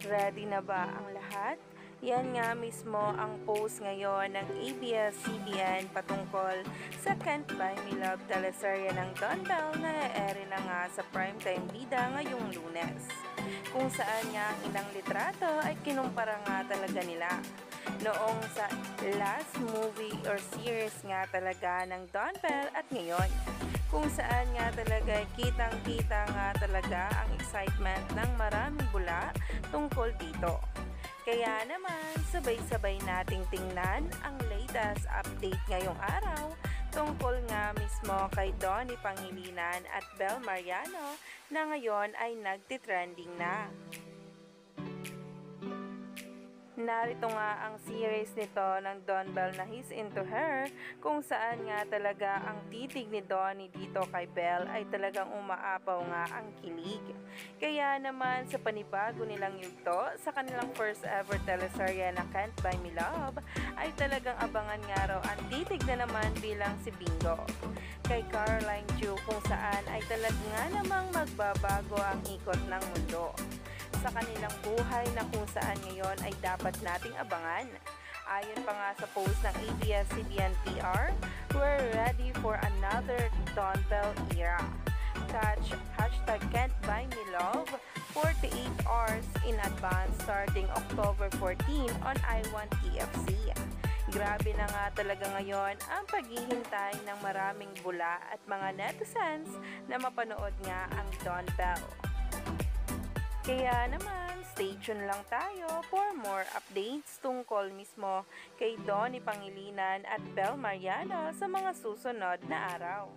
Ready na ba ang lahat? Yan nga mismo ang post ngayon ng ABS-CBN patungkol sa Can't Buy Me Love teleserye ng Don Bell na e-ere na nga sa primetime bida ngayong Lunes. Kung saan nga ang ilang litrato ay kinumpara nga talaga nila. Noong sa last movie or series nga talaga ng Don Bell at ngayon, kung saan nga talaga kitang-kita nga talaga ang excitement ng maraming bula tungkol dito. Kaya naman, sabay-sabay nating tingnan ang latest update ngayong araw tungkol nga mismo kay Donnie Pangilinan at Bel Mariano na ngayon ay nagtitrending na. Narito nga ang series nito ng Don Bell na He's Into Her, kung saan nga talaga ang titig ni Donnie dito kay Bell ay talagang umaapaw nga ang kilig. Kaya naman sa panibago nilang yugto sa kanilang first ever teleserye na Can't Buy Me Love ay talagang abangan nga raw ang titig na naman bilang si Bingo kay Caroline Chu, kung saan ay talaga nga namang magbabago ang ikot ng mundo sa kanilang buhay na kung saan ngayon ay dapat nating abangan. Ayon pa nga sa post ng ABS-CBN PR, we're ready for another Don Bell era. Catch hashtag Can't Buy Me Love 48 hours in advance starting October 14 on I1 TFC. Grabe na nga talaga ngayon ang paghihintay ng maraming bula at mga netizens na mapanood nga ang Don Bell. Kaya naman, stay tuned lang tayo for more updates tungkol mismo kay Donnie Pangilinan at Bel Mariano sa mga susunod na araw.